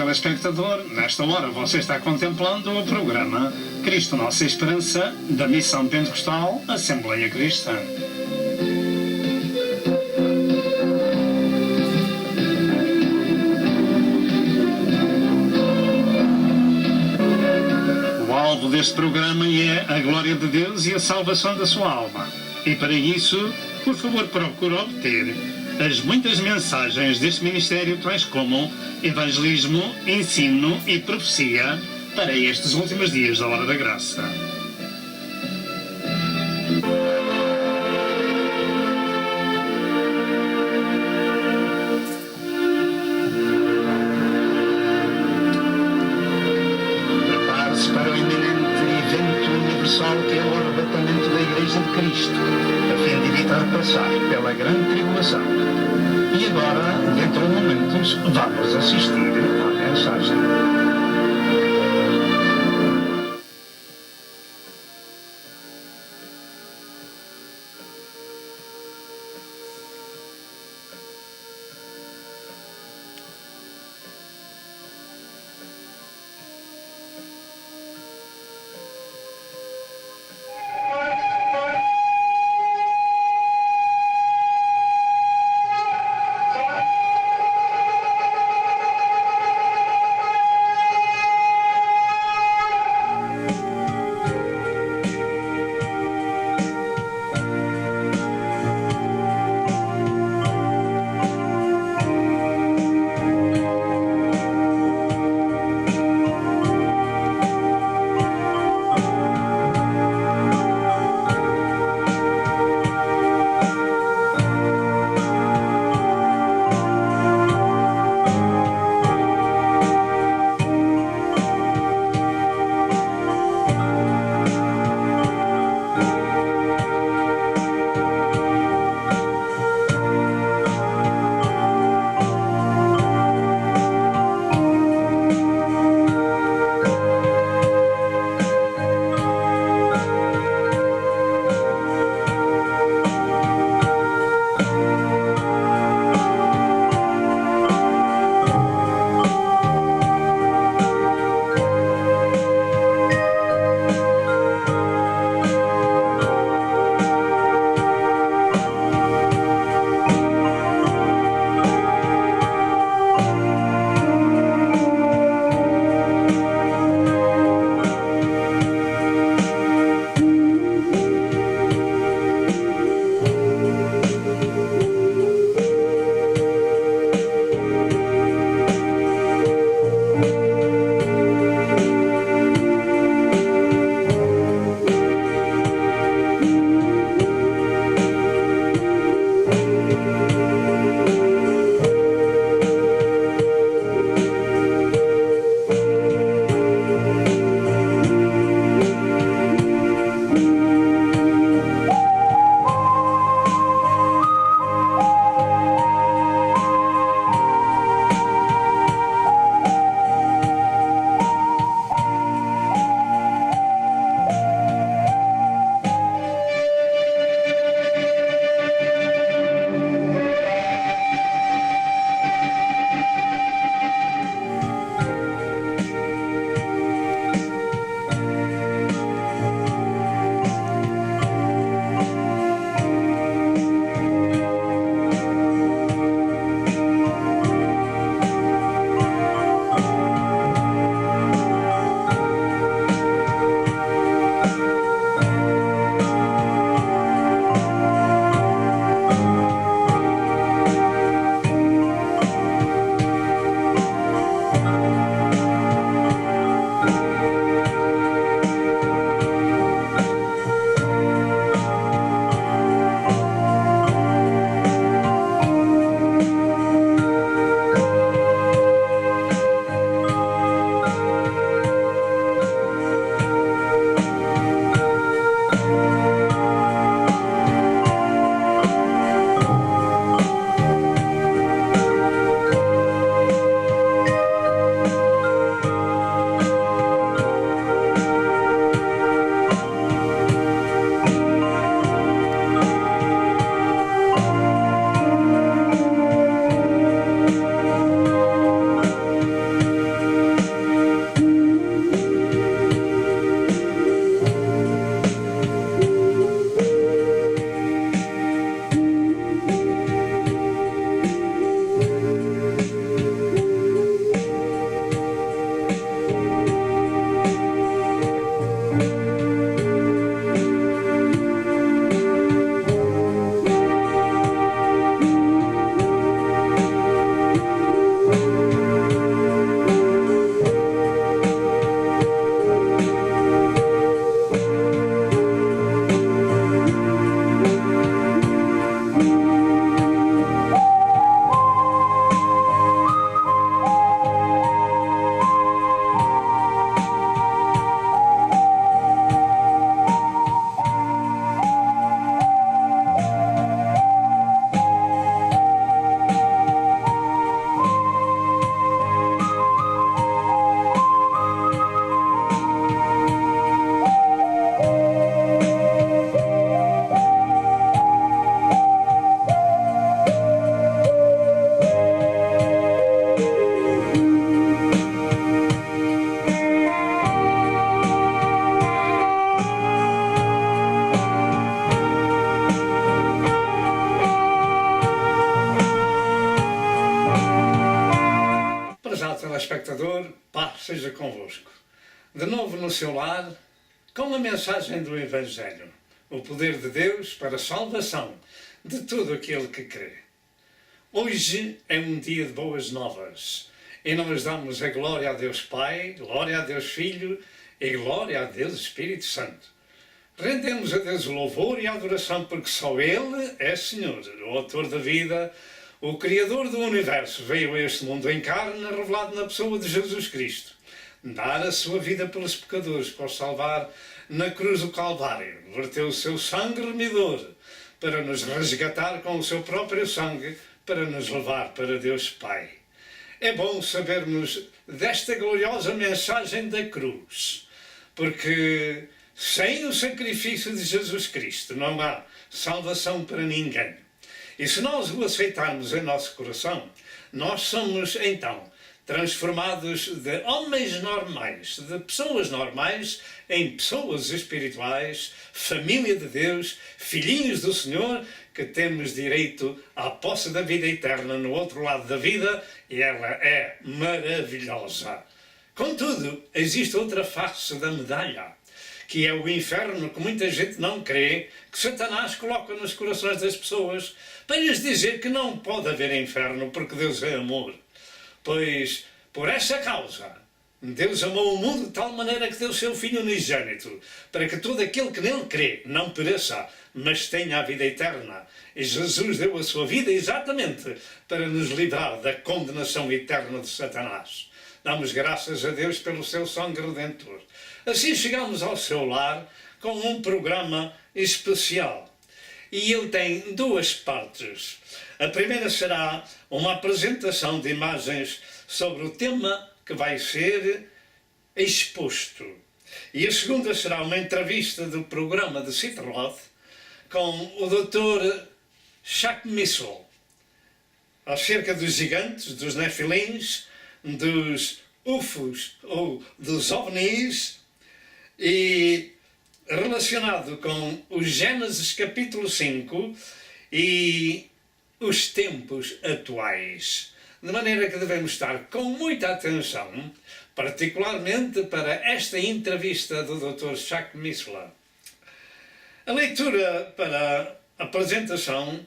telespectador, nesta hora você está contemplando o programa Cristo Nossa Esperança, da Missão Pentecostal Assembleia Cristã. O alvo deste programa é a glória de Deus e a salvação da sua alma. E para isso, por favor, procure obter as muitas mensagens deste ministério, tais como evangelismo, ensino e profecia, para estes últimos dias da Hora da Graça. Prepare-se para o iminente evento universal que é o arrebatamento da Igreja de Cristo, a fim de evitar passar pela grande tribulação. E agora, dentro de momentos, vamos assistir à mensagem. Paz seja convosco. De novo no seu lar, com a mensagem do Evangelho, o poder de Deus para a salvação de todo aquele que crê. Hoje é um dia de boas novas e nós damos a glória a Deus Pai, glória a Deus Filho e glória a Deus Espírito Santo. Rendemos a Deus o louvor e a adoração porque só Ele é Senhor, o autor da vida, o Criador do Universo. Veio a este mundo em carne, revelado na pessoa de Jesus Cristo, dar a sua vida pelos pecadores, para os salvar na cruz do Calvário. Verteu o seu sangue remidor para nos resgatar com o seu próprio sangue, para nos levar para Deus Pai. É bom sabermos desta gloriosa mensagem da cruz, porque sem o sacrifício de Jesus Cristo não há salvação para ninguém. E se nós o aceitarmos em nosso coração, nós somos então transformados de homens normais, de pessoas normais, em pessoas espirituais, família de Deus, filhinhos do Senhor, que temos direito à posse da vida eterna no outro lado da vida, e ela é maravilhosa. Contudo, existe outra face da medalha, que é o inferno, que muita gente não crê, que Satanás coloca nos corações das pessoas para lhes dizer que não pode haver inferno, porque Deus é amor. Pois, por essa causa, Deus amou o mundo de tal maneira que deu o seu Filho unigênito, para que todo aquele que nele crê não pereça, mas tenha a vida eterna. E Jesus deu a sua vida exatamente para nos livrar da condenação eterna de Satanás. Damos graças a Deus pelo seu sangue redentor. Assim chegamos ao seu lar com um programa especial. E ele tem duas partes. A primeira será uma apresentação de imagens sobre o tema que vai ser exposto. E a segunda será uma entrevista do programa de Citroën com o Dr. Jacques Missel, acerca dos gigantes, dos nefilins, dos UFOs ou dos OVNIs, e relacionado com o Gênesis capítulo 5 e os tempos atuais. De maneira que devemos estar com muita atenção, particularmente para esta entrevista do Dr. Jacques Missel. A leitura para a apresentação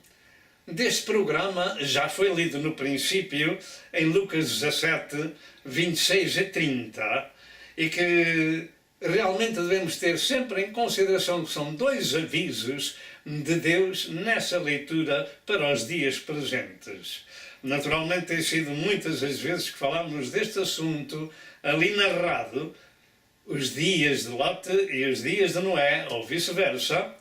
deste programa já foi lido no princípio em Lucas 17, 26 a 30, e que realmente devemos ter sempre em consideração que são dois avisos de Deus nessa leitura para os dias presentes. Naturalmente tem sido muitas as vezes que falamos deste assunto ali narrado, os dias de Lot e os dias de Noé, ou vice-versa,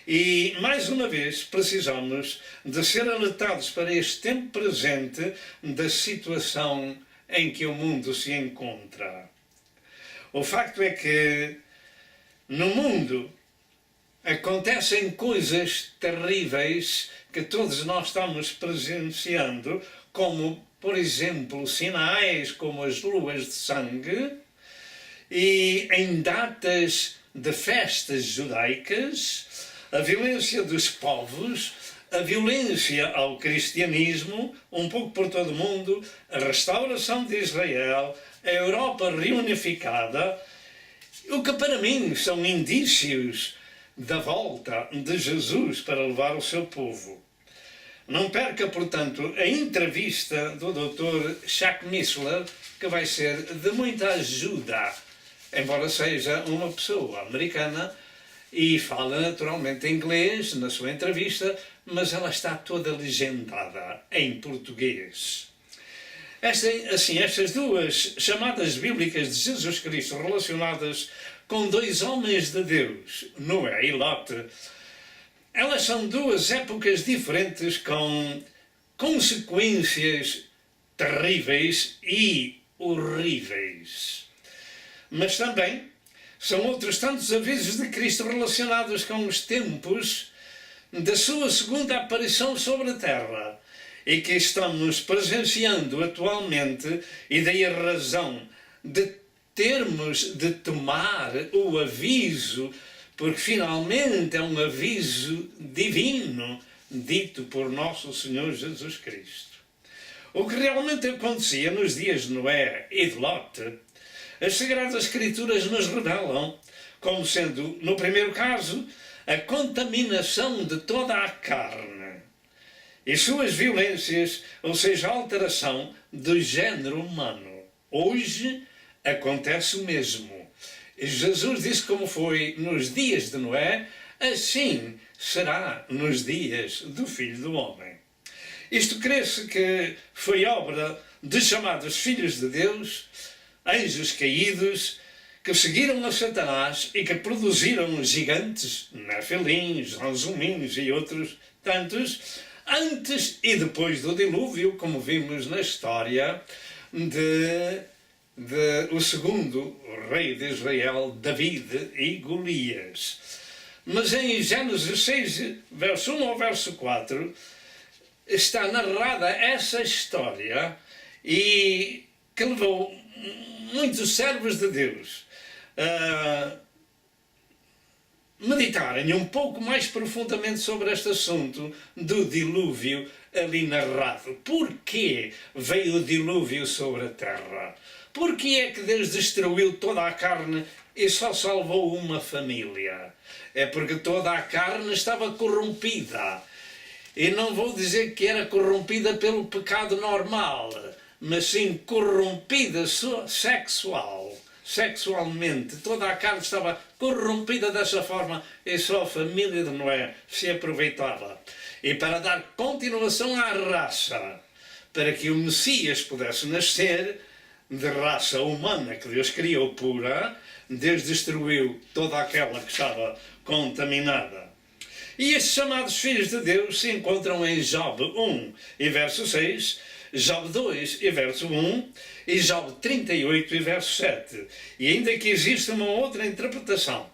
e mais uma vez precisamos de ser alertados para este tempo presente da situação em que o mundo se encontra. O facto é que no mundo acontecem coisas terríveis que todos nós estamos presenciando, como, por exemplo, sinais como as luas de sangue, e em datas de festas judaicas, a violência dos povos, a violência ao cristianismo, um pouco por todo o mundo, a restauração de Israel, a Europa reunificada, o que para mim são indícios da volta de Jesus para levar o seu povo. Não perca, portanto, a entrevista do Dr. Jacques Missel, que vai ser de muita ajuda, embora seja uma pessoa americana e fala naturalmente inglês na sua entrevista, mas ela está toda legendada em português. Estas duas chamadas bíblicas de Jesus Cristo relacionadas com dois homens de Deus, Noé e Lot, elas são duas épocas diferentes com consequências terríveis e horríveis. Mas também são outros tantos avisos de Cristo relacionados com os tempos da sua segunda aparição sobre a terra e que estamos presenciando atualmente, e daí a razão de termos de tomar o aviso, porque finalmente é um aviso divino dito por nosso Senhor Jesus Cristo. O que realmente acontecia nos dias de Noé e de Lot As Sagradas Escrituras nos revelam como sendo, no primeiro caso, a contaminação de toda a carne e suas violências, ou seja, a alteração do género humano. Hoje acontece o mesmo. Jesus disse como foi nos dias de Noé, assim será nos dias do Filho do Homem. Isto crê-se que foi obra de chamados filhos de Deus, anjos caídos, que seguiram a Satanás e que produziram gigantes, nefilins, ranzumins e outros tantos, antes e depois do dilúvio, como vimos na história de o segundo rei de Israel, David e Golias. Mas em Gênesis 6, verso 1 ao verso 4, está narrada essa história e que levou muitos servos de Deus a meditarem um pouco mais profundamente sobre este assunto do dilúvio ali narrado. Porquê veio o dilúvio sobre a terra? Porquê é que Deus destruiu toda a carne e só salvou uma família? É porque toda a carne estava corrompida. E não vou dizer que era corrompida pelo pecado normal, mas sim corrompida sexualmente. Toda a carne estava corrompida dessa forma e só a família de Noé se aproveitava. E para dar continuação à raça, para que o Messias pudesse nascer de raça humana que Deus criou pura, Deus destruiu toda aquela que estava contaminada. E estes chamados filhos de Deus se encontram em Job 1 e verso 6, Job 2 e verso 1 e Job 38 e verso 7. E ainda que exista uma outra interpretação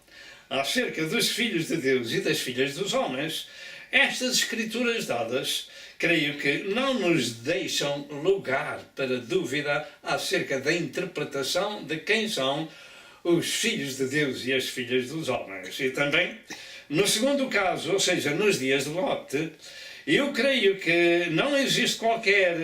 acerca dos filhos de Deus e das filhas dos homens, estas escrituras dadas, creio que não nos deixam lugar para dúvida acerca da interpretação de quem são os filhos de Deus e as filhas dos homens. E também, no segundo caso, ou seja, nos dias de Lote, eu creio que não existe qualquer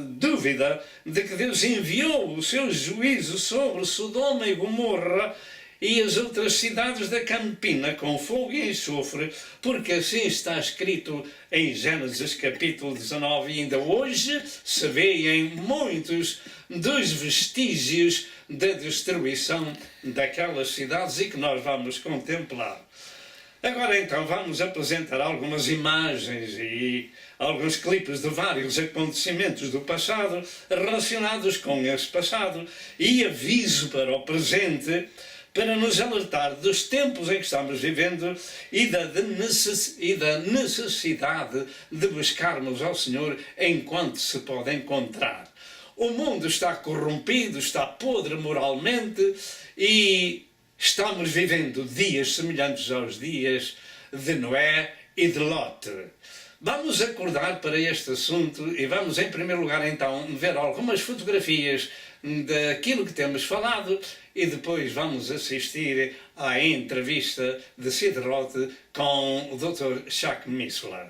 dúvida de que Deus enviou o seu juízo sobre Sodoma e Gomorra e as outras cidades da Campina com fogo e enxofre, porque assim está escrito em Gênesis capítulo 19, e ainda hoje se vê em muitos dos vestígios da destruição daquelas cidades e que nós vamos contemplar. Agora então vamos apresentar algumas imagens e alguns clipes de vários acontecimentos do passado relacionados com esse passado e aviso para o presente, para nos alertar dos tempos em que estamos vivendo e da necessidade de buscarmos ao Senhor enquanto se pode encontrar. O mundo está corrompido, está podre moralmente e estamos vivendo dias semelhantes aos dias de Noé e de Lote. Vamos acordar para este assunto e vamos, em primeiro lugar, então, ver algumas fotografias daquilo que temos falado e depois vamos assistir à entrevista de Sid Roth com o Dr. Chuck Missler.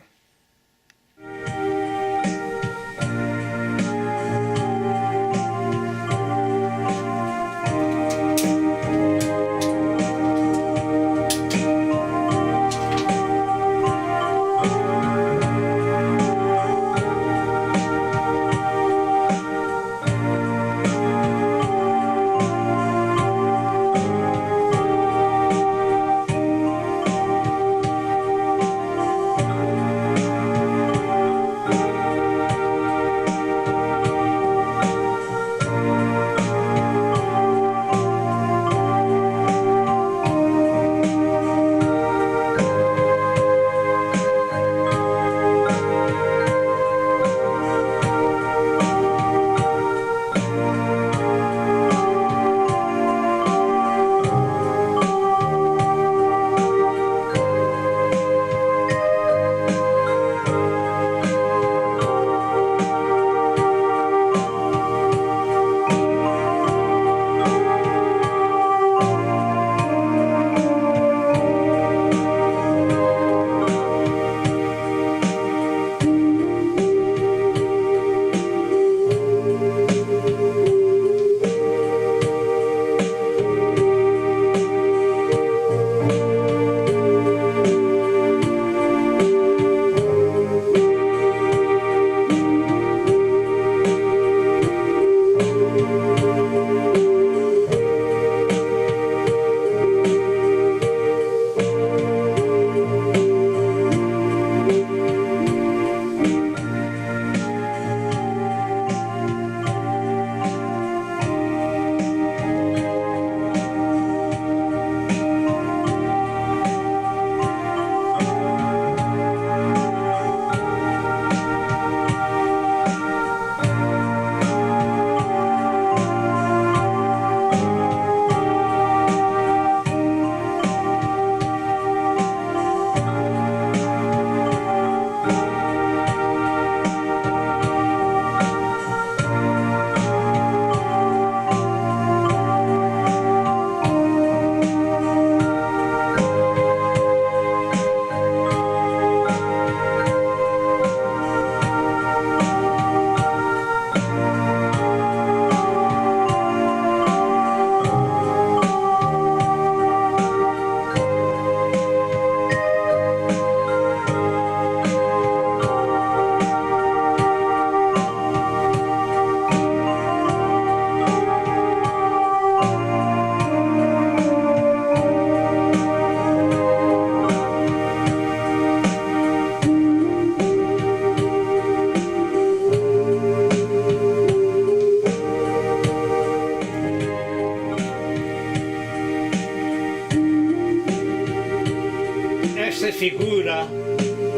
Esta figura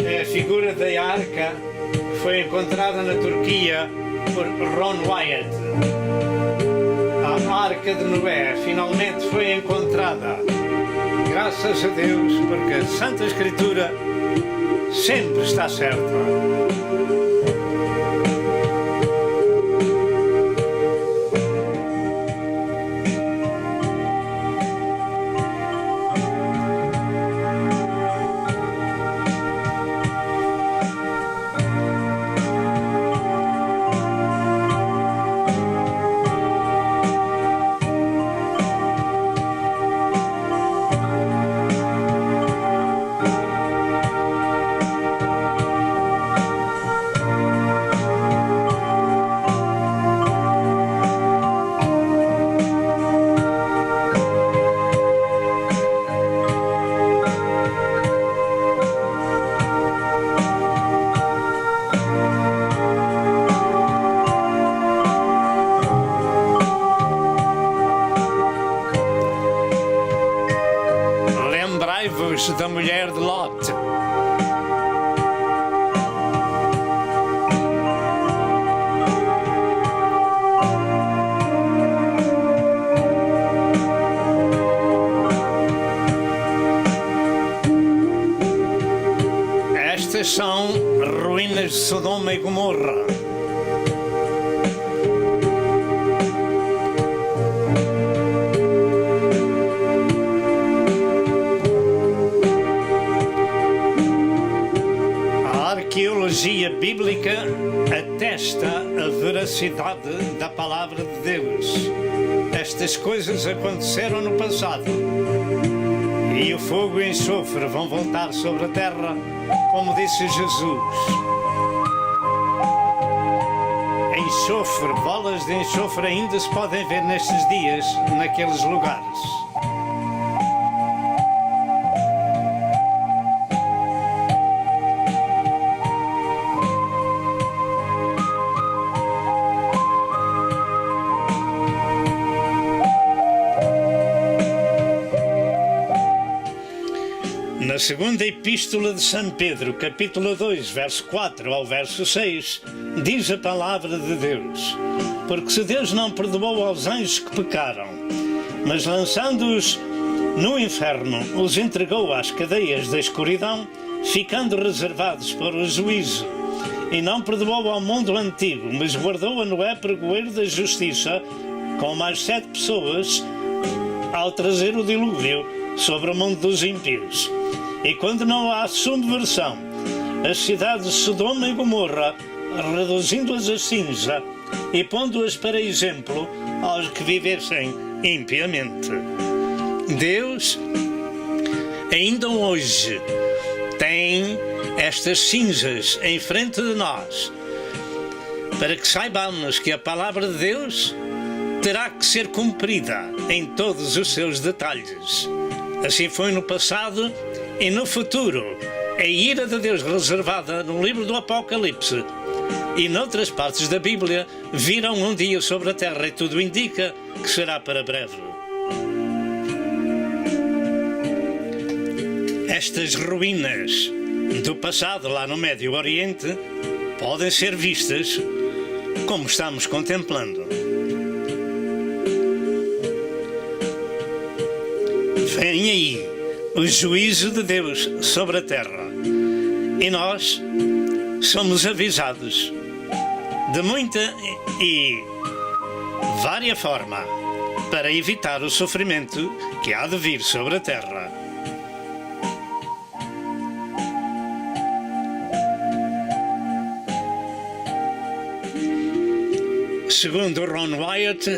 é a figura da arca que foi encontrada na Turquia por Ron Wyatt. A arca de Noé finalmente foi encontrada. Graças a Deus, porque a Santa Escritura sempre está certa. Lembrai-vos da mulher de Lot. Estas são ruínas de Sodoma e Gomorra. A arqueologia bíblica atesta a veracidade da palavra de Deus. Estas coisas aconteceram no passado. E o fogo e o enxofre vão voltar sobre a terra, como disse Jesus. Enxofre, bolas de enxofre ainda se podem ver nestes dias, naqueles lugares. Na segunda epístola de São Pedro, capítulo 2, verso 4 ao verso 6, diz a palavra de Deus: porque se Deus não perdoou aos anjos que pecaram, mas lançando-os no inferno, os entregou às cadeias da escuridão, ficando reservados para o juízo, e não perdoou ao mundo antigo, mas guardou a Noé pregoeiro da justiça, com mais 7 pessoas, ao trazer o dilúvio sobre o mundo dos ímpios. E quando não há subversão, as cidades de Sodoma e Gomorra, reduzindo-as a cinza e pondo-as para exemplo aos que vivessem impiamente. Deus, ainda hoje, tem estas cinzas em frente de nós, para que saibamos que a palavra de Deus terá que ser cumprida em todos os seus detalhes. Assim foi no passado e no futuro. A ira de Deus reservada no livro do Apocalipse e noutras partes da Bíblia virão um dia sobre a terra, e tudo indica que será para breve. Estas ruínas do passado lá no Médio Oriente podem ser vistas como estamos contemplando. Vem aí o juízo de Deus sobre a terra, e nós somos avisados de muita e vária forma para evitar o sofrimento que há de vir sobre a terra. Segundo Ron Wyatt,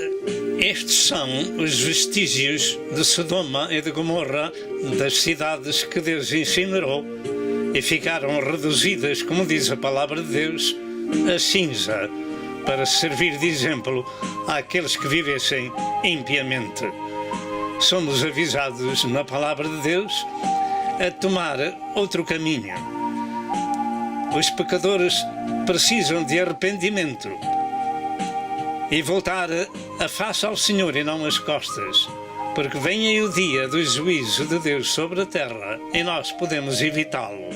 estes são os vestígios de Sodoma e de Gomorra, das cidades que Deus incinerou e ficaram reduzidas, como diz a palavra de Deus, a cinza, para servir de exemplo àqueles que vivessem impiamente. Somos avisados na palavra de Deus a tomar outro caminho. Os pecadores precisam de arrependimento e voltar a face ao Senhor e não as costas. porque vem aí o dia do juízo de Deus sobre a terra e nós podemos evitá-lo.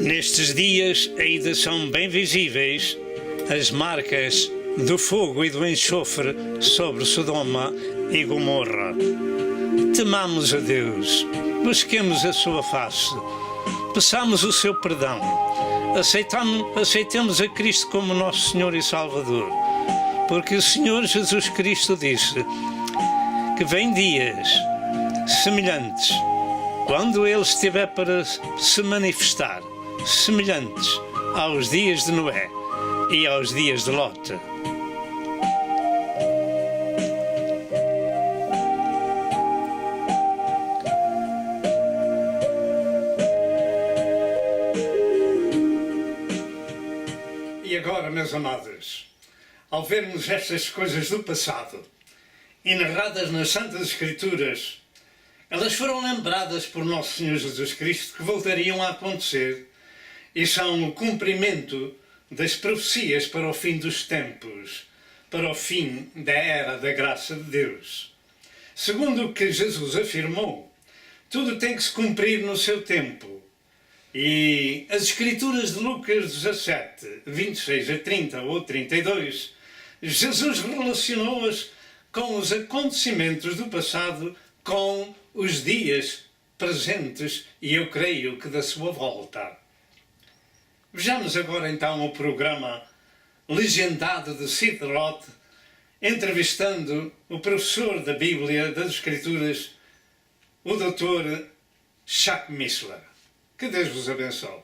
Nestes dias ainda são bem visíveis as marcas do fogo e do enxofre sobre Sodoma e Gomorra. Temamos a Deus, busquemos a sua face, peçamos o seu perdão, aceitemos a Cristo como nosso Senhor e Salvador, porque o Senhor Jesus Cristo disse que vem dias semelhantes, quando Ele estiver para se manifestar, semelhantes aos dias de Noé e aos dias de Lote. E agora, meus amados, ao vermos estas coisas do passado e narradas nas Santas Escrituras, elas foram lembradas por Nosso Senhor Jesus Cristo que voltariam a acontecer e são o cumprimento das profecias para o fim dos tempos, para o fim da era da graça de Deus. Segundo o que Jesus afirmou, tudo tem que se cumprir no seu tempo. E as Escrituras de Lucas 17, 26 a 30 ou 32, Jesus relacionou-as com os acontecimentos do passado com os dias presentes e eu creio que da sua volta. Vejamos agora então o programa legendado de Sid Roth, entrevistando o professor da Bíblia, das Escrituras, o Dr. Chuck Missler. Que Deus vos abençoe.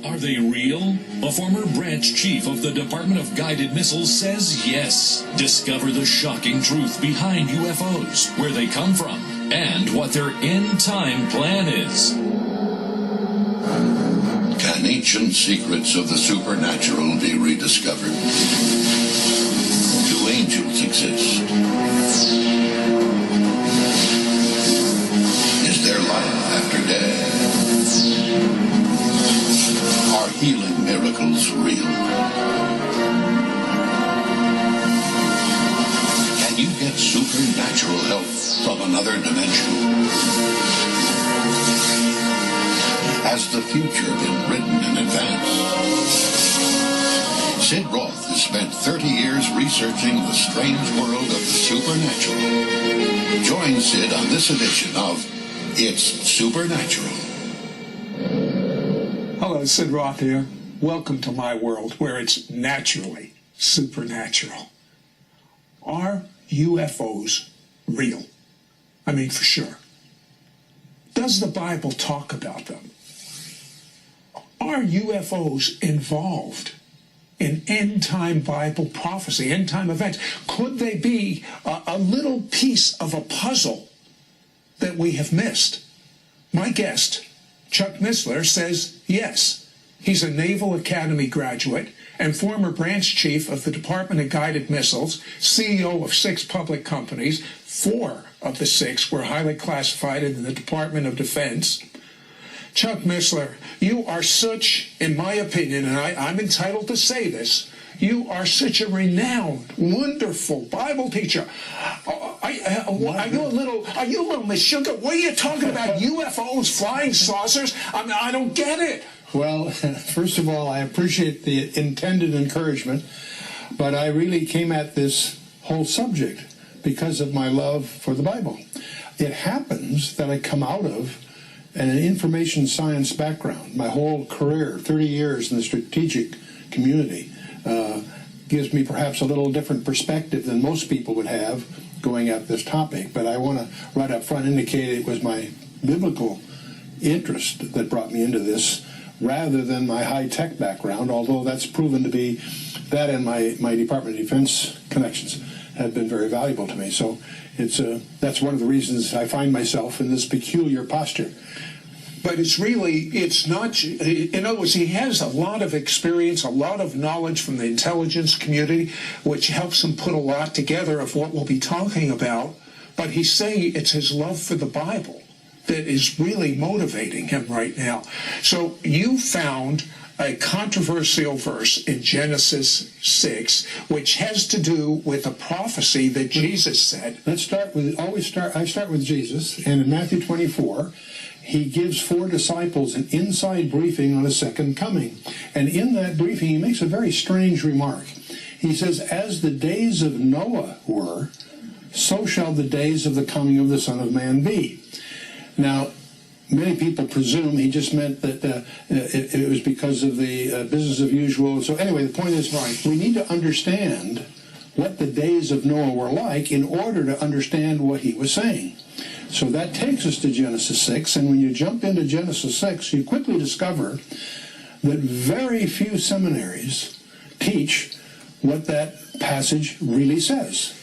Are they real? A former branch chief of the Department of Guided Missiles says yes. Discover the shocking truth behind UFOs, where they come from, and what their end-time plan is. Can ancient secrets of the supernatural be rediscovered? Do angels exist? Is there life after death? Are healing miracles real? Can you get supernatural help from another dimension? Has the future been written in advance? Sid Roth has spent 30 years researching the strange world of the supernatural. Join Sid on this edition of It's Supernatural. Hello, Sid Roth here. Welcome to my world where it's naturally supernatural. Are UFOs real? I mean, for sure. Does the Bible talk about them? Are UFOs involved in end-time Bible prophecy, end-time events? Could they be a little piece of a puzzle that we have missed? My guest, Chuck Missler, says yes. He's a Naval Academy graduate and former branch chief of the Department of Guided Missiles, CEO of 6 public companies. 4 of the 6 were highly classified in the Department of Defense. Chuck Missler, you are such, in my opinion, and I'm entitled to say this, you are such a renowned, wonderful Bible teacher. Are you a little missugar? What are you talking about? UFOs, flying saucers? I mean, I don't get it. Well, first of all, I appreciate the intended encouragement, but I really came at this whole subject because of my love for the Bible. It happens that I come out of an information science background. My whole career, 30 years in the strategic community, gives me perhaps a little different perspective than most people would have going at this topic. But I want to right up front indicate it was my biblical interest that brought me into this rather than my high-tech background, although that's proven to be, that and my Department of Defense connections have been very valuable to me. So that's one of the reasons I find myself in this peculiar posture. But it's not, in other words, he has a lot of experience, a lot of knowledge from the intelligence community, which helps him put a lot together of what we'll be talking about. But he's saying it's his love for the Bible that is really motivating him right now. So you found a controversial verse in Genesis 6, which has to do with a prophecy that Jesus said. I start with Jesus, and in Matthew 24, he gives 4 disciples an inside briefing on his second coming. And in that briefing, he makes a very strange remark. He says, as the days of Noah were, so shall the days of the coming of the Son of Man be. Now, many people presume he just meant that it was because of the business of usual. So anyway, the point is, we need to understand what the days of Noah were like in order to understand what he was saying. So that takes us to Genesis 6, and when you jump into Genesis 6, you quickly discover that very few seminaries teach what that passage really says.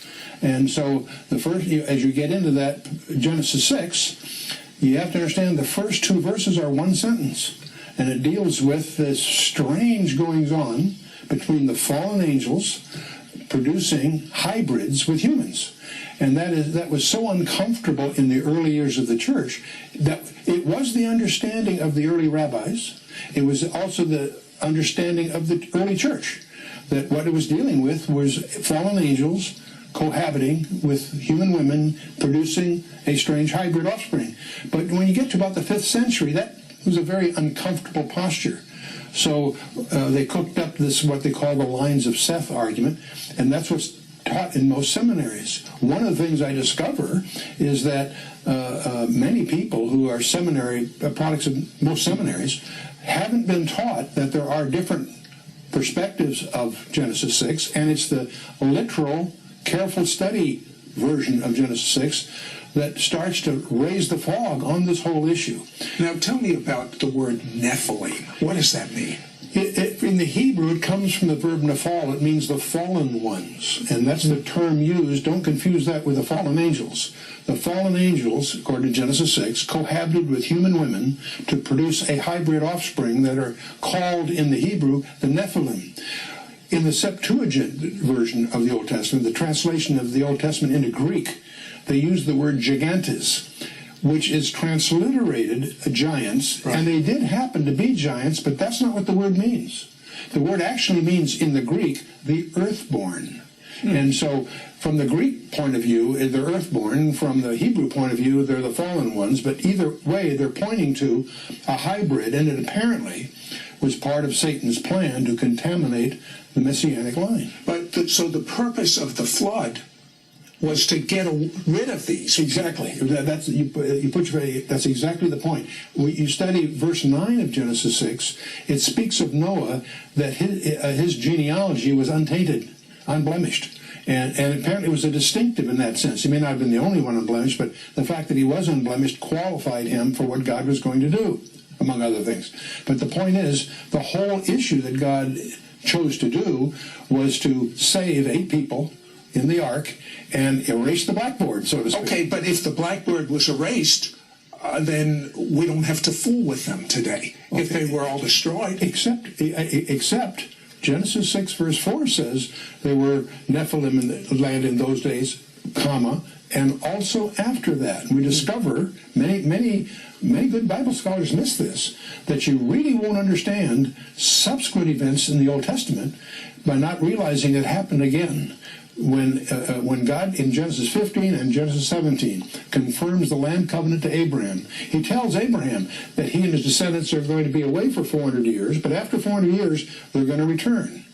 And so as you get into that Genesis 6, you have to understand the first 2 verses are one sentence, and it deals with this strange goings-on between the fallen angels producing hybrids with humans. And that was so uncomfortable in the early years of the church that it was the understanding of the early rabbis. It was also the understanding of the early church that what it was dealing with was fallen angels cohabiting with human women, producing a strange hybrid offspring. But when you get to about the 5th century, that was a very uncomfortable posture. So they cooked up this, what they call the lines of Seth argument, and that's what's taught in most seminaries. One of the things I discover is that many people who are seminary products of most seminaries haven't been taught that there are different perspectives of Genesis 6, and it's the literal, careful study version of Genesis 6 that starts to raise the fog on this whole issue. Now tell me about the word Nephilim. What does that mean? In the Hebrew, it comes from the verb nephal. It means the fallen ones, and that's the term used. Don't confuse that with the fallen angels. The fallen angels, according to Genesis 6, cohabited with human women to produce a hybrid offspring that are called in the Hebrew the Nephilim. In the Septuagint version of the Old Testament, the translation of the Old Testament into Greek, they use the word gigantes, which is transliterated giants, and they did happen to be giants, but that's not what the word means. The word actually means, in the Greek, the earthborn. And so, from the Greek point of view, they're earthborn. From the Hebrew point of view, they're the fallen ones. But either way, they're pointing to a hybrid, and it apparently was part of Satan's plan to contaminate the Messianic line. So the purpose of the flood was to get rid of these. Exactly. That's exactly the point. When you study verse 9 of Genesis 6, it speaks of Noah that his genealogy was untainted, unblemished. And apparently it was a distinctive in that sense. He may not have been the only one unblemished, but the fact that he was unblemished qualified him for what God was going to do, among other things. But the point is, the whole issue that God chose to do was to save 8 people in the ark and erase the blackboard, so to speak. Okay, but if the blackboard was erased, then we don't have to fool with them today, if they were all destroyed. Except Genesis 6 verse 4 says there were Nephilim in the land in those days, comma, and also after that. We discover, many good Bible scholars miss this, that you really won't understand subsequent events in the Old Testament by not realizing it happened again. When God, in Genesis 15 and Genesis 17, confirms the land covenant to Abraham, he tells Abraham that he and his descendants are going to be away for 400 years, but after 400 years, they're going to return.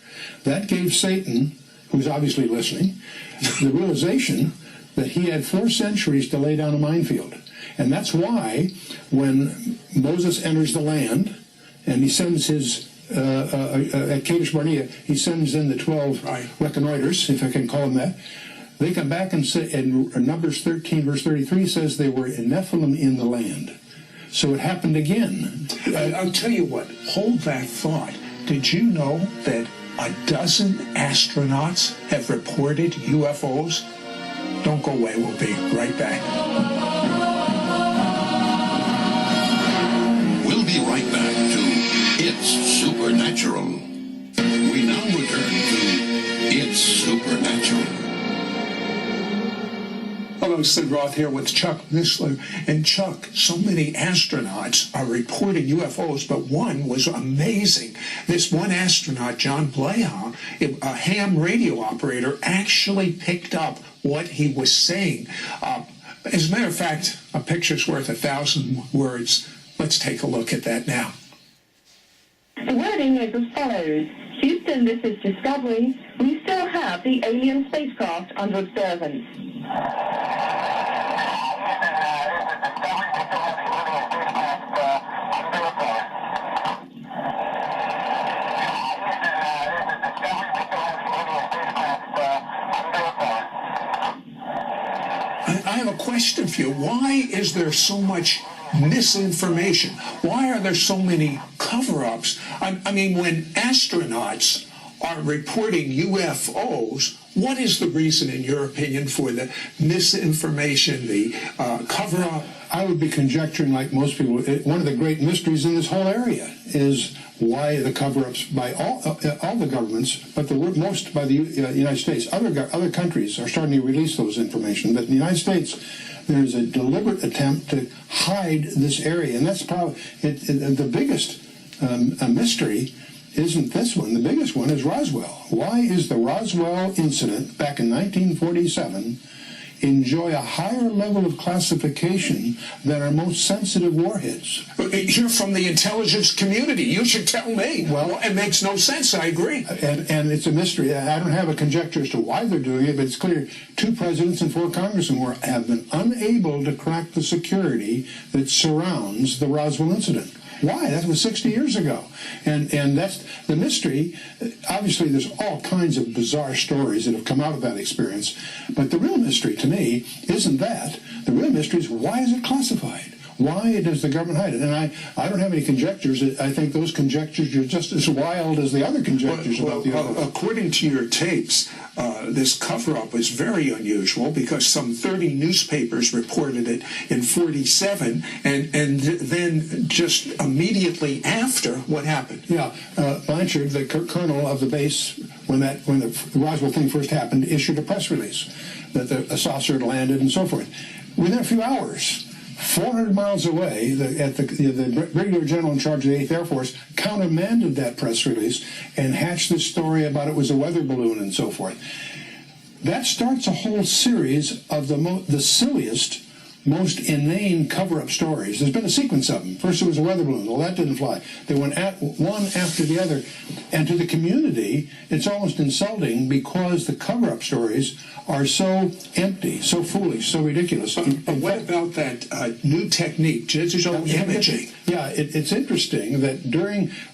That gave Satan, who's obviously listening, the realization that he had 4 centuries to lay down a minefield. And that's why when Moses enters the land and he sends his at Kadesh Barnea, he sends in the 12 reconnoiters, if I can call them that. They come back and say, in Numbers 13, verse 33 says they were Nephilim in the land. So it happened again. I'll tell you what, hold that thought. Did you know that 12 astronauts have reported UFOs? Don't go away, we'll be right back. We'll be right back to It's Supernatural. We now return to It's Supernatural. Hello, Hello, Sid Roth here with Chuck Missler. And Chuck, so many astronauts are reporting UFOs, but one was amazing. This one astronaut, John Blaha, a ham radio operator, actually picked up what he was saying. As a matter of fact, a picture's worth 1,000 words. Let's take a look at that now. The wording is as follows. Houston, this is Discovery. We still have the alien spacecraft under observance. I have a question for you. Why is there so much misinformation? Why are there so many cover-ups? I mean, when astronauts are reporting UFOs, what is the reason, in your opinion, for the misinformation, the cover-up? I would be conjecturing, like most people, one of the great mysteries in this whole area is why the cover-ups by all the governments, but most by the United States. Other countries are starting to release those information, but in the United States, there's a deliberate attempt to hide this area, and that's probably the biggest mystery. Isn't this one? The biggest one is Roswell. Why is the Roswell incident back in 1947 enjoy a higher level of classification than our most sensitive warheads? You're from the intelligence community. You should tell me. Well, it makes no sense. I agree. And it's a mystery. I don't have a conjecture as to why they're doing it, but it's clear 2 presidents and 4 congressmen have been unable to crack the security that surrounds the Roswell incident. Why? That was 60 years ago. And that's the mystery. Obviously, there's all kinds of bizarre stories that have come out of that experience. But the real mystery to me isn't that. The real mystery is, why is it classified? Why does the government hide it? And I don't have any conjectures. I think those conjectures are just as wild as the other conjectures about the others. According to your tapes, this cover-up was very unusual because some 30 newspapers reported it in 47, and then just immediately after, what happened? Yeah, Blanchard, the colonel of the base, when the Roswell thing first happened, issued a press release that a saucer had landed and so forth. Within a few hours, 400 miles away, the Brigadier General in charge of the 8th Air Force countermanded that press release and hatched this story about it was a weather balloon and so forth. That starts a whole series of the silliest, most inane cover-up stories. There's been a sequence of them. First it was a weather balloon. Well, that didn't fly. They went one after the other. And to the community, it's almost insulting because the cover-up stories are so empty, so foolish, so ridiculous. What about that new technique, digital imaging? Yeah, it's interesting that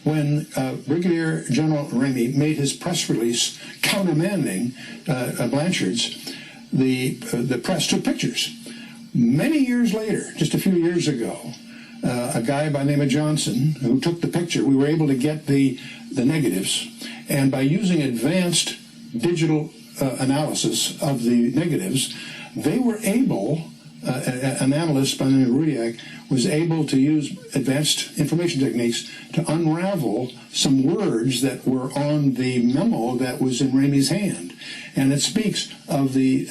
when Brigadier General Ramey made his press release countermanding Blanchard's, the press took pictures. Many years later, just a few years ago, a guy by the name of Johnson, who took the picture, we were able to get the negatives, and by using advanced digital analysis of the negatives, they were able, an analyst by the name of Rudiak was able to use advanced information techniques to unravel some words that were on the memo that was in Ramey's hand. And it speaks of the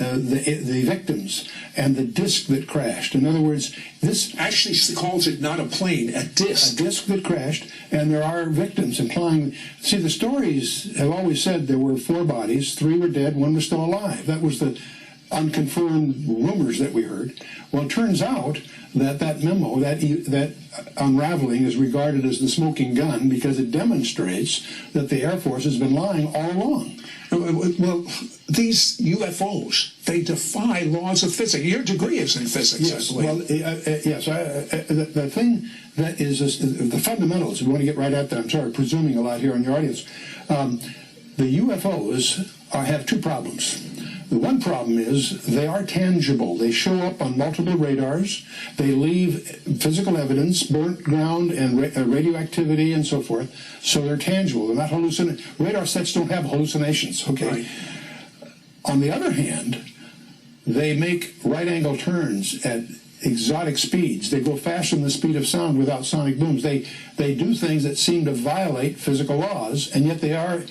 victims and the disc that crashed. In other words, this actually calls it not a plane, a disc. A disc that crashed, and there are victims, implying... See, the stories have always said there were 4 bodies, 3 were dead, 1 was still alive. That was the unconfirmed rumors that we heard. Well, it turns out that memo, that unraveling, is regarded as the smoking gun because it demonstrates that the Air Force has been lying all along. Well, these UFOs, they defy laws of physics. Your degree is in physics, yes, I believe. Well, yes. The thing that is the fundamentals, we want to get right at that. I'm sorry, presuming a lot here on your audience. The UFOs have 2 problems. The one problem is they are tangible. They show up on multiple radars. They leave physical evidence, burnt ground and radioactivity and so forth. So they're tangible. They're not hallucinations. Radar sets don't have hallucinations. Okay. Right. On the other hand, they make right-angle turns at exotic speeds. They go faster than the speed of sound without sonic booms. They do things that seem to violate physical laws, and yet they are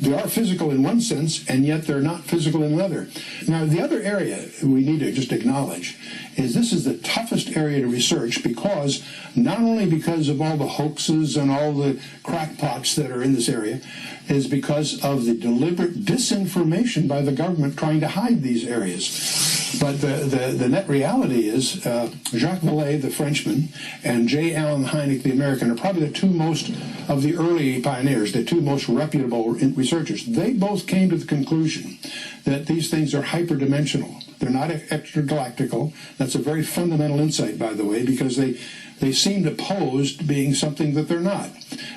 they are physical in one sense, and yet they're not physical in another. Now, the other area we need to just acknowledge is this is the toughest area to research because not only because of all the hoaxes and all the crackpots that are in this area, is because of the deliberate disinformation by the government trying to hide these areas. But the net reality is Jacques Vallée, the Frenchman, and J. Allen Hynek, the American, are probably the two most of the early pioneers, the two most reputable researchers. They both came to the conclusion that these things are hyperdimensional. They're not extragalactical. That's a very fundamental insight, by the way, because they seem to pose being something that they're not.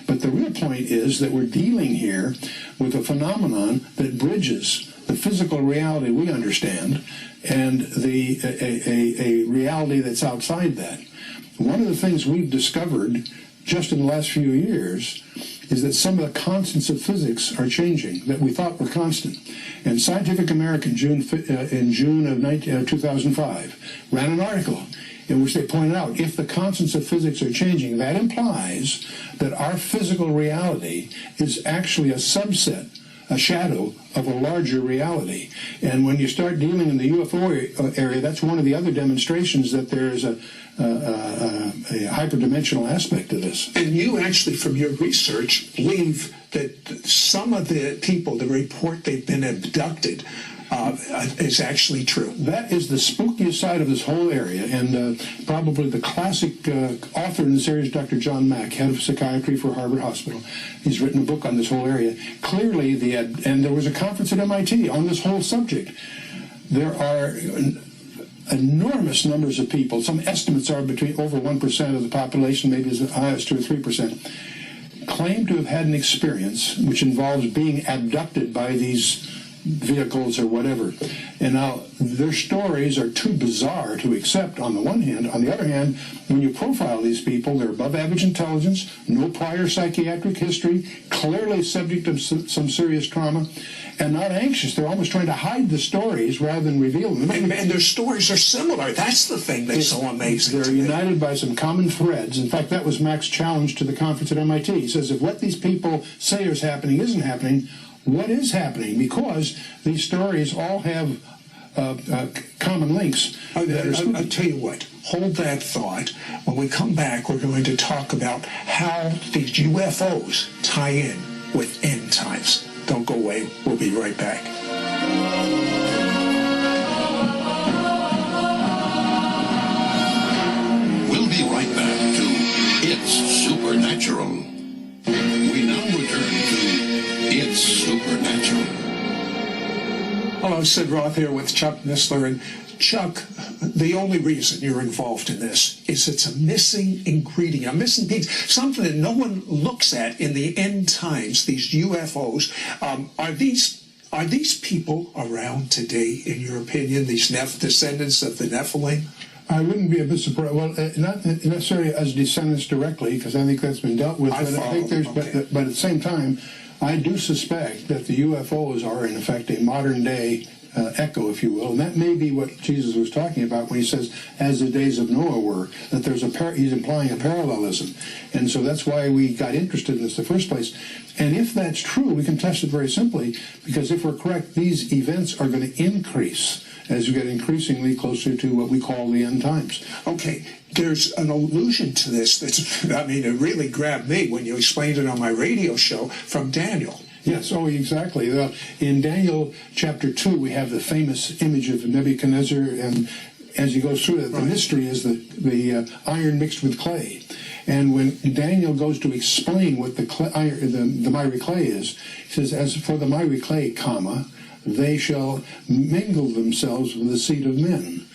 But the real point is that we're dealing here with a phenomenon that bridges the physical reality we understand and a reality that's outside that. One of the things we've discovered just in the last few years is that some of the constants of physics are changing that we thought were constant. And Scientific American, in June of 2005, ran an article in which they pointed out if the constants of physics are changing, that implies that our physical reality is actually a subset, a shadow of a larger reality. And when you start dealing in the UFO area, that's one of the other demonstrations that there is a hyperdimensional aspect to this. And you actually, from your research, believe that some of the people that report they've been abducted is actually true. That is the spookiest side of this whole area, and probably the classic author in this area is Dr. John Mack, head of psychiatry for Harvard Hospital. He's written a book on this whole area. Clearly, and there was a conference at MIT on this whole subject. There are enormous numbers of people. Some estimates are between over 1% of the population, maybe as high as 2 or 3%, claim to have had an experience which involves being abducted by these vehicles or whatever. And now their stories are too bizarre to accept on the one hand. On the other hand, when you profile these people, they're above average intelligence, no prior psychiatric history, clearly subject to some serious trauma, and not anxious. They're almost trying to hide the stories rather than reveal them. And their stories are similar. That's the thing that's so amazing. They're united by some common threads. In fact, that was Mack's challenge to the conference at MIT. He says, if what these people say is happening isn't happening, what is happening? Because these stories all have common links. I'll tell you what, hold that thought. When we come back, we're going to talk about how these UFOs tie in with end times. Don't go away. We'll be right back. We'll be right back to It's Supernatural. We now return to It's Supernatural. Hello, Sid Roth here with Chuck Missler. And Chuck, the only reason you're involved in this is it's a missing ingredient, a missing piece, something that no one looks at in the end times, these UFOs. Are these people around today, in your opinion, these descendants of the Nephilim? I wouldn't be a bit surprised. Well, not necessarily as descendants directly, because I think that's been dealt with. But at the same time, I do suspect that the UFOs are, in effect, a modern-day echo, if you will, and that may be what Jesus was talking about when he says, as the days of Noah were, that there's he's implying a parallelism. And so that's why we got interested in this in the first place. And if that's true, we can test it very simply, because if we're correct, these events are going to increase as we get increasingly closer to what we call the end times. Okay, there's an allusion to this that's, it really grabbed me when you explained it on my radio show from Daniel. Yes, exactly. In Daniel chapter 2, we have the famous image of Nebuchadnezzar, and as he goes through it, the mystery is the iron mixed with clay. And when Daniel goes to explain what the miry clay is, he says, as for the miry clay, they shall mingle themselves with the seed of men.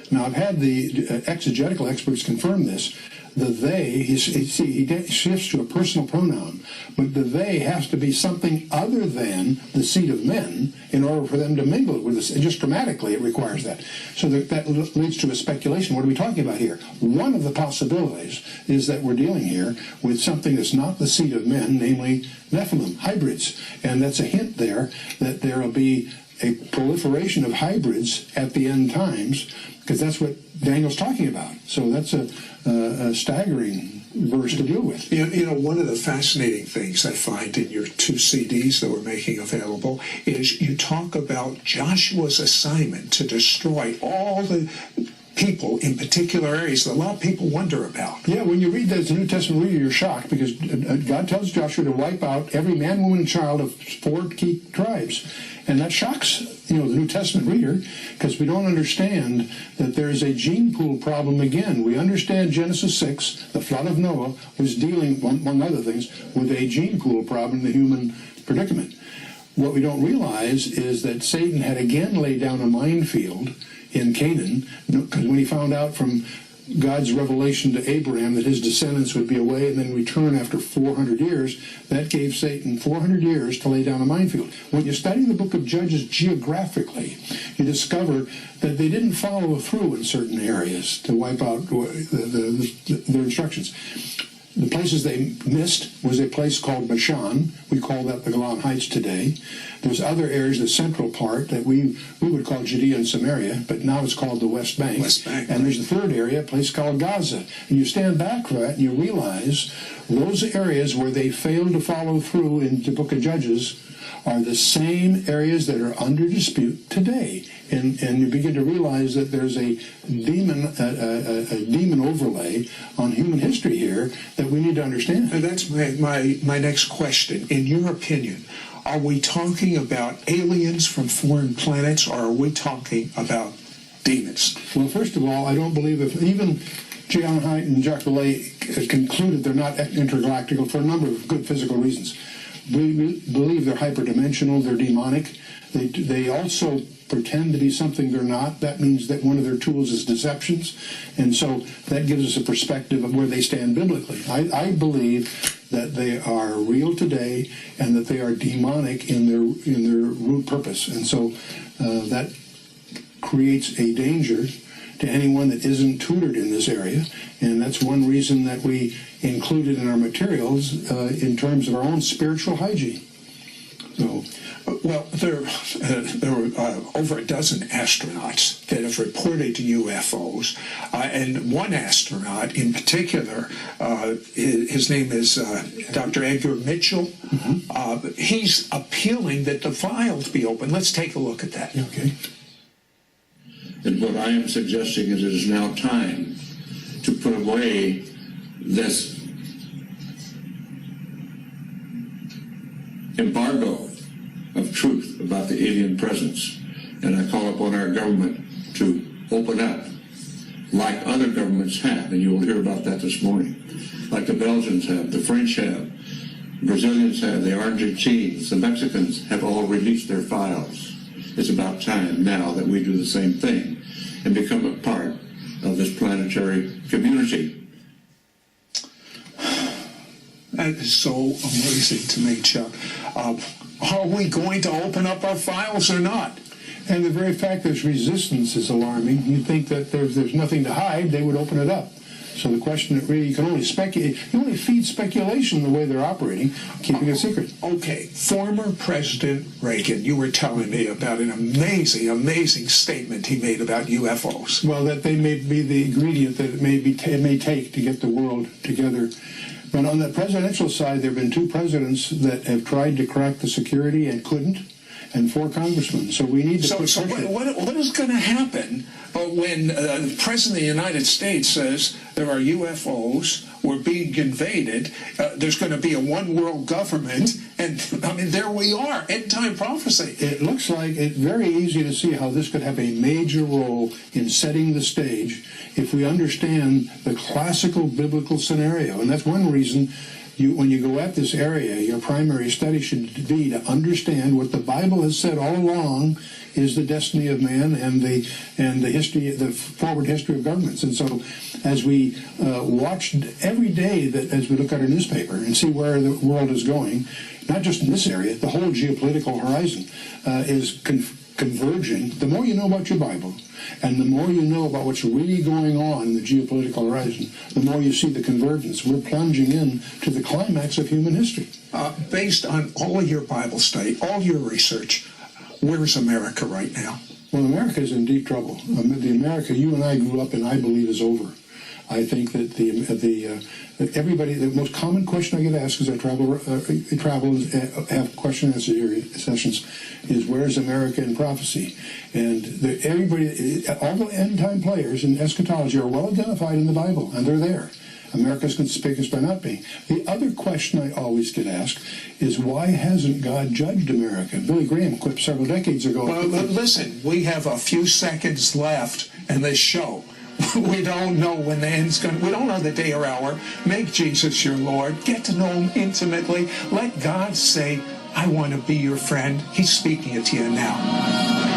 Now, I've had the exegetical experts confirm this. The they, he shifts to a personal pronoun, but the they has to be something other than the seed of men in order for them to mingle with us. And just grammatically, it requires that. So that leads to a speculation. What are we talking about here? One of the possibilities is that we're dealing here with something that's not the seed of men, namely Nephilim, hybrids. And that's a hint there that there will be a proliferation of hybrids at the end times, because that's what Daniel's talking about. So that's a staggering verse to deal with. You know, one of the fascinating things I find in your 2 CDs that we're making available is you talk about Joshua's assignment to destroy all the people in particular areas that a lot of people wonder about. Yeah, when you read that as a New Testament reader, you're shocked, because God tells Joshua to wipe out every man, woman, and child of 4 key tribes. And that shocks, the New Testament reader, because we don't understand that there is a gene pool problem again. We understand Genesis 6, the flood of Noah, was dealing, among other things, with a gene pool problem in the human predicament. What we don't realize is that Satan had again laid down a minefield in Canaan, because when he found out from God's revelation to Abraham that his descendants would be away and then return after 400 years, that gave Satan 400 years to lay down a minefield. When you study the book of Judges geographically, you discover that they didn't follow through in certain areas to wipe out their instructions. The places they missed was a place called Bashan. We call that the Golan Heights today. There's other areas, the central part, that we would call Judea and Samaria, but now it's called the West Bank. And there's the third area, a place called Gaza. And you stand back from that and you realize those areas where they failed to follow through in the book of Judges are the same areas that are under dispute today. And you begin to realize that there's a demon overlay on human history here that we need to understand. And that's my next question. In your opinion, are we talking about aliens from foreign planets, or are we talking about demons? Well, first of all, I don't believe even John Haidt and Jacques Vallée concluded they're not intergalactical for a number of good physical reasons. We believe they're hyperdimensional, they're demonic. They also pretend to be something they're not. That means that one of their tools is deceptions. And so that gives us a perspective of where they stand biblically. I believe that they are real today and that they are demonic in their root purpose. And so that creates a danger to anyone that isn't tutored in this area. And that's one reason that we included in our materials in terms of our own spiritual hygiene. So, well, there were over a dozen astronauts that have reported UFOs, and one astronaut in particular, his name is Dr. Edgar Mitchell. Mm-hmm. He's appealing that the files be open. Let's take a look at that. Okay. And what I am suggesting is it is now time to put away this embargo of truth about the alien presence. And I call upon our government to open up like other governments have, and you will hear about that this morning, like the Belgians have, the French have, the Brazilians have, the Argentines, the Mexicans have all released their files. It's about time now that we do the same thing and become a part of this planetary community. That is so amazing to me, Chuck. Are we going to open up our files or not? And the very fact there's resistance is alarming. You think that there's nothing to hide, they would open it up. So the question that really, you can only speculate, you only feed speculation the way they're operating, keeping a secret. Okay, former President Reagan, you were telling me about an amazing, amazing statement he made about UFOs. Well, that they may be the ingredient that it may take to get the world together. But on the presidential side, there have been 2 presidents that have tried to crack the security and couldn't, and 4 congressmen. So we need to put pressure. What is going to happen when the President of the United States says there are UFOs, we're being invaded, there's going to be a one-world government, and, I mean, there we are, end-time prophecy. It looks like it's very easy to see how this could have a major role in setting the stage if we understand the classical biblical scenario. And that's one reason when you go at this area, your primary study should be to understand what the Bible has said all along is the destiny of man and the history, the forward history of governments. And so, as we watch every day, that as we look at our newspaper and see where the world is going, not just in this area, the whole geopolitical horizon is converging. The more you know about your Bible, and the more you know about what's really going on in the geopolitical horizon, the more you see the convergence. We're plunging in to the climax of human history. Based on all of your Bible study, all your research, Where's America right now? Well, America is in deep trouble. The America you and I grew up in, I believe, is over. I think that the most common question I get asked as I travel and have question and answer sessions is, where's America in prophecy? And all the end time players in eschatology are well identified in the Bible, and they're there. America's conspicuous by not being. The other question I always get asked is, why hasn't God judged America? Billy Graham quipped several decades ago. Well, listen, we have a few seconds left in this show. We don't know when the end's going to... We don't know the day or hour. Make Jesus your Lord. Get to know him intimately. Let God say, I want to be your friend. He's speaking it to you now.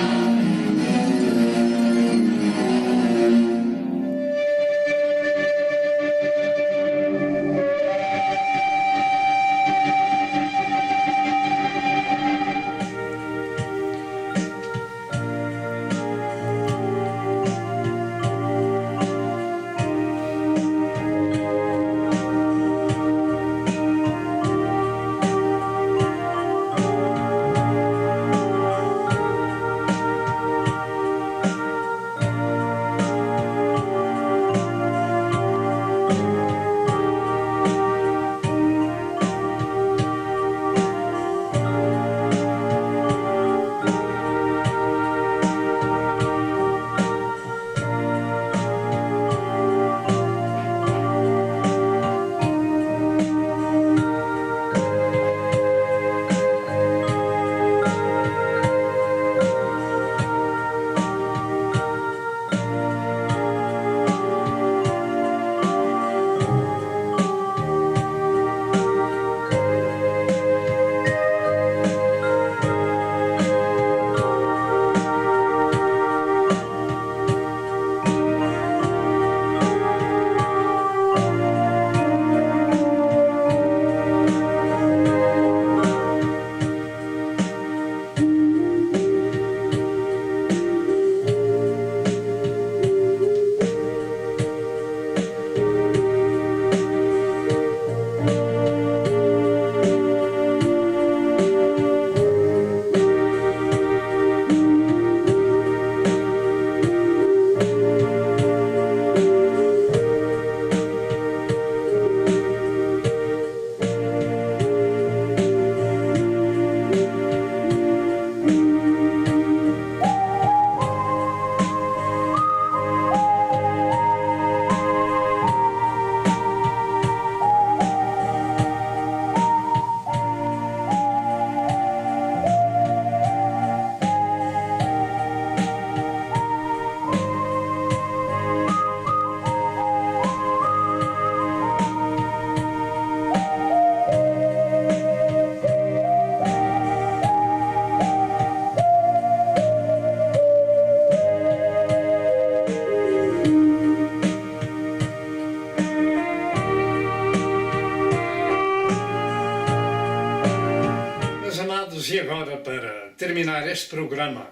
E agora, para terminar este programa,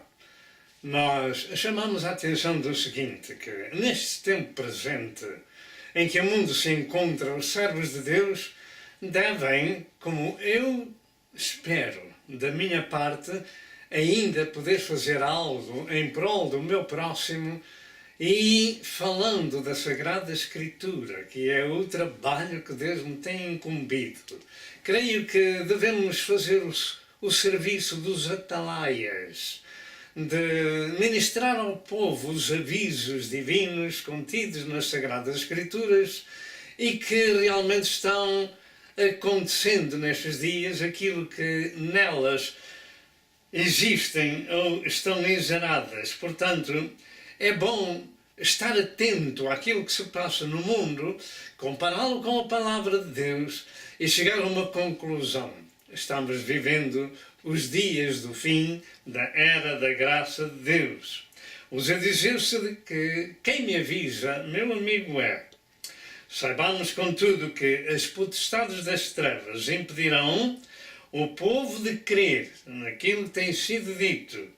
nós chamamos a atenção do seguinte, que neste tempo presente, em que o mundo se encontra, os servos de Deus devem, como eu espero, da minha parte, ainda poder fazer algo em prol do meu próximo e falando da Sagrada Escritura, que é o trabalho que Deus me tem incumbido. Creio que devemos fazer o serviço dos atalaias, de ministrar ao povo os avisos divinos contidos nas Sagradas Escrituras e que realmente estão acontecendo nestes dias, aquilo que nelas existem ou estão inseradas. Portanto, é bom estar atento àquilo que se passa no mundo, compará-lo com a Palavra de Deus e chegar a uma conclusão. Estamos vivendo os dias do fim da era da graça de Deus. Usa dizer-se de que quem me avisa, meu amigo é. Saibamos, contudo, que as potestades das trevas impedirão o povo de crer naquilo que tem sido dito,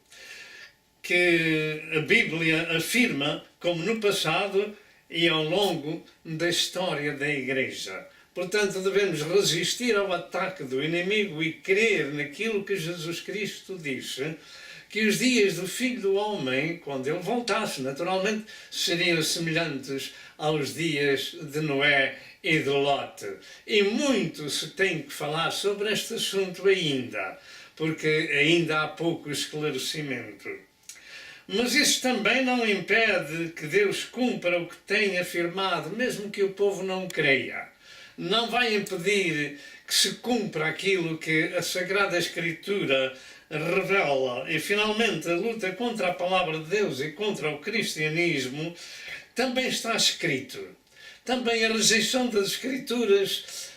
que a Bíblia afirma, como no passado e ao longo da história da Igreja. Portanto, devemos resistir ao ataque do inimigo e crer naquilo que Jesus Cristo disse, que os dias do Filho do Homem, quando ele voltasse, naturalmente, seriam semelhantes aos dias de Noé e de Lote. E muito se tem que falar sobre este assunto ainda, porque ainda há pouco esclarecimento. Mas isso também não impede que Deus cumpra o que tem afirmado, mesmo que o povo não creia. Não vai impedir que se cumpra aquilo que a Sagrada Escritura revela. E, finalmente, a luta contra a Palavra de Deus e contra o cristianismo também está escrito. Também a rejeição das Escrituras,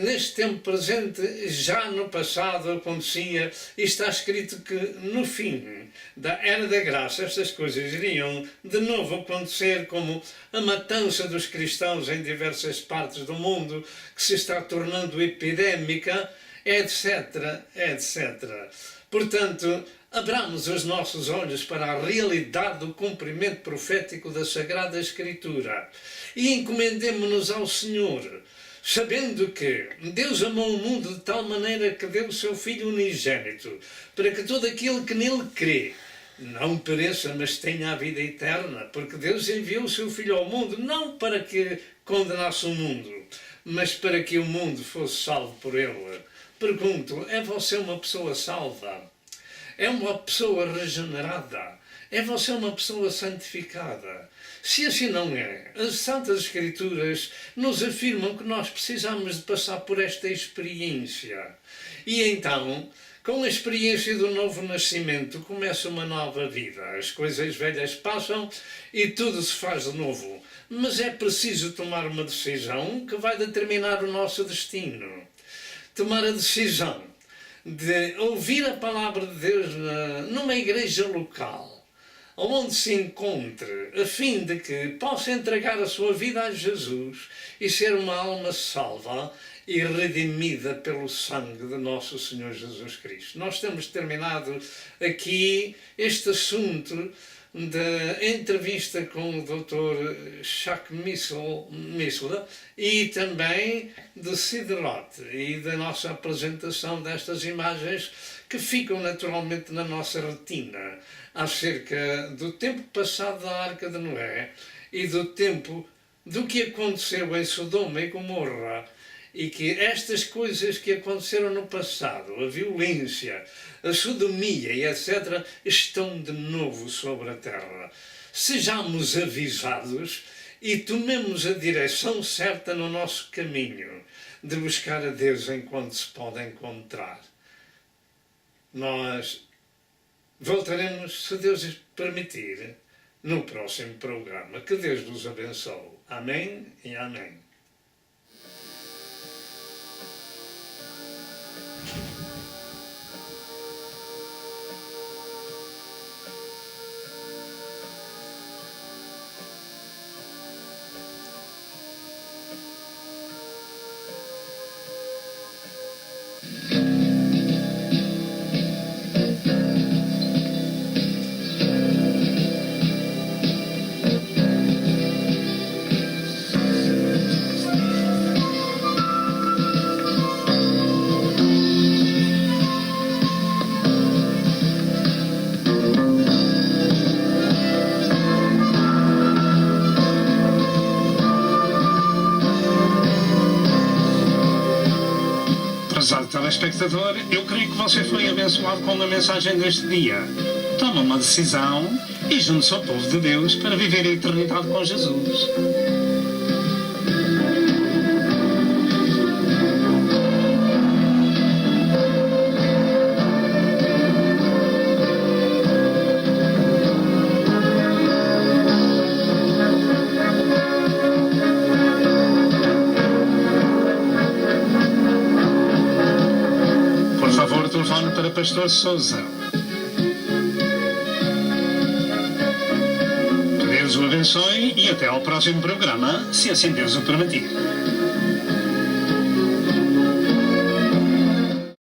neste tempo presente, já no passado acontecia, e está escrito que no fim da Era da Graça estas coisas iriam de novo acontecer, como a matança dos cristãos em diversas partes do mundo, que se está tornando epidémica, etc, etc. Portanto, abramos os nossos olhos para a realidade do cumprimento profético da Sagrada Escritura e encomendemo-nos ao Senhor, sabendo que Deus amou o mundo de tal maneira que deu o seu Filho unigênito, para que todo aquele que nele crê não pereça, mas tenha a vida eterna, porque Deus enviou o seu Filho ao mundo não para que condenasse o mundo, mas para que o mundo fosse salvo por ele. Pergunto, é você uma pessoa salva? É uma pessoa regenerada? É você uma pessoa santificada? Se assim não é, as Santas Escrituras nos afirmam que nós precisamos de passar por esta experiência. E então, com a experiência do novo nascimento, começa uma nova vida. As coisas velhas passam e tudo se faz de novo. Mas é preciso tomar uma decisão que vai determinar o nosso destino. Tomar a decisão de ouvir a Palavra de Deus numa igreja local, onde se encontre, a fim de que possa entregar a sua vida a Jesus e ser uma alma salva e redimida pelo sangue de nosso Senhor Jesus Cristo. Nós temos terminado aqui este assunto da entrevista com o Dr. Jacques Missler e também de Siderote e da nossa apresentação destas imagens que ficam naturalmente na nossa retina acerca do tempo passado da Arca de Noé e do tempo do que aconteceu em Sodoma e Gomorra, e que estas coisas que aconteceram no passado, a violência, a sodomia e etc., estão de novo sobre a terra. Sejamos avisados e tomemos a direção certa no nosso caminho de buscar a Deus enquanto se pode encontrar. Nós voltaremos, se Deus permitir, no próximo programa. Que Deus vos abençoe. Amém e amém. Prezado telespectador, eu creio que você foi abençoado com a mensagem deste dia. Toma uma decisão e junte-se ao povo de Deus para viver a eternidade com Jesus. Telefone para Pastor Sousa. Que Deus o abençoe e até ao próximo programa, se assim Deus o permitir.